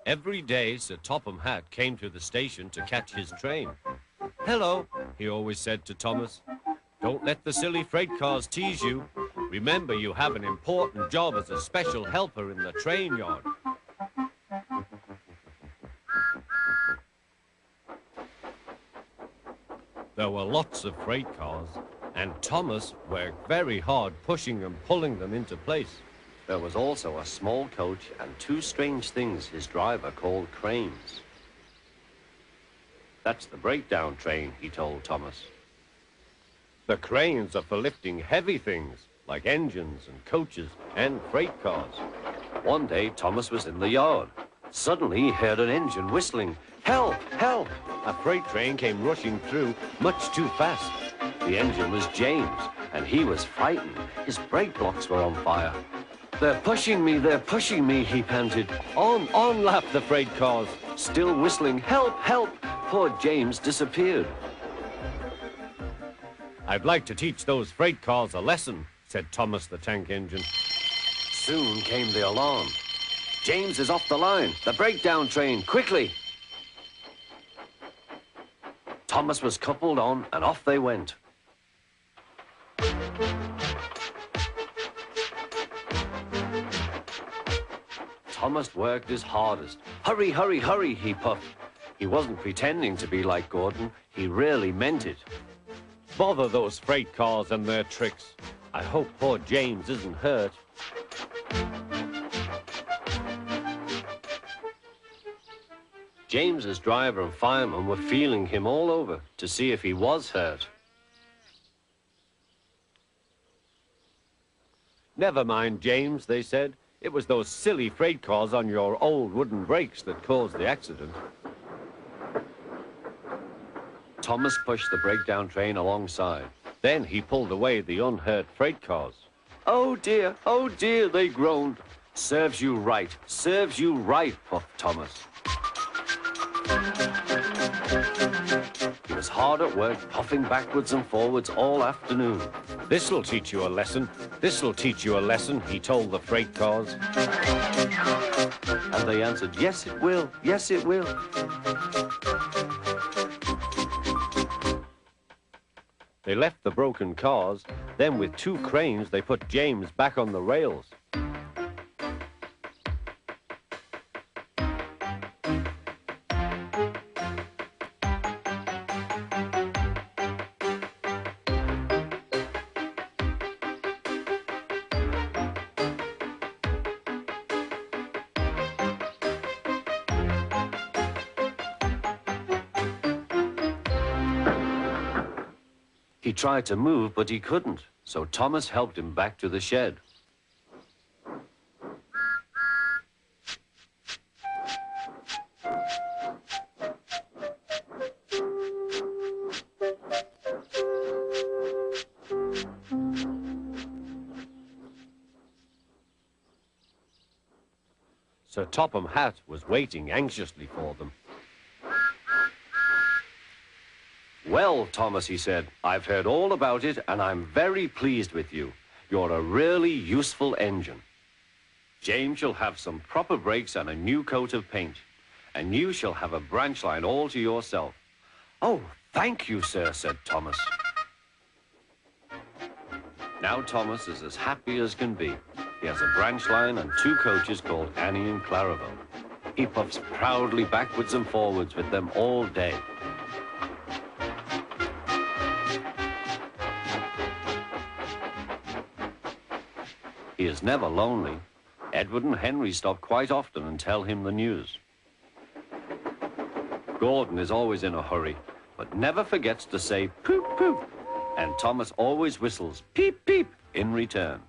Every day, Sir Topham Hatt came to the station to catch his train. "Hello," he always said to Thomas. "Don't let the silly freight cars tease you. Remember, you have an important job as a special helper in the train yard." There were lots of freight cars, and Thomas worked very hard pushing and pulling them into place. There was also a small coach and two strange things his driver called cranes. "That's the breakdown train," he told Thomas. "The cranes are for lifting heavy things, like engines and coaches and freight cars." One day, Thomas was in the yard. Suddenly, he heard an engine whistling. "Help! Help!" A freight train came rushing through, much too fast. The engine was James, and he was frightened. His brake blocks were on fire. They're pushing me," he panted. On, lapped the freight cars, still whistling, "Help, help!" Poor James disappeared. "I'd like to teach those freight cars a lesson," said Thomas the tank engine. Soon came the alarm. "James is off the line. The breakdown train, quickly!" Thomas was coupled on, and off they went. Thomas worked his hardest. "Hurry, hurry, hurry," he puffed. He wasn't pretending to be like Gordon. He really meant it. "Bother those freight cars and their tricks. I hope poor James isn't hurt." James's driver and fireman were feeling him all over to see if he was hurt. "Never mind, James," they said. "It was those silly freight cars on your old wooden brakes that caused the accident." Thomas pushed the breakdown train alongside. Then he pulled away the unhurt freight cars. Oh dear, they groaned. Serves you right, puffed Thomas. He was hard at work, puffing backwards and forwards all afternoon. "This'll teach you a lesson. This'll teach you a lesson," he told the freight cars. And they answered, "Yes, it will. Yes, it will." They left the broken cars. Then with two cranes, they put James back on the rails. He tried to move, but he couldn't, so Thomas helped him back to the shed. Sir Topham Hatt was waiting anxiously for them. "Well, Thomas," he said, "I've heard all about it, and I'm very pleased with you. You're a really useful engine. James shall have some proper brakes and a new coat of paint, and you shall have a branch line all to yourself." "Oh, thank you, sir," said Thomas. Now Thomas is as happy as can be. He has a branch line and two coaches called Annie and Clarabelle. He puffs proudly backwards and forwards with them all day. He is never lonely. Edward and Henry stop quite often and tell him the news. Gordon is always in a hurry, but never forgets to say poop, poop. And Thomas always whistles peep, peep in return.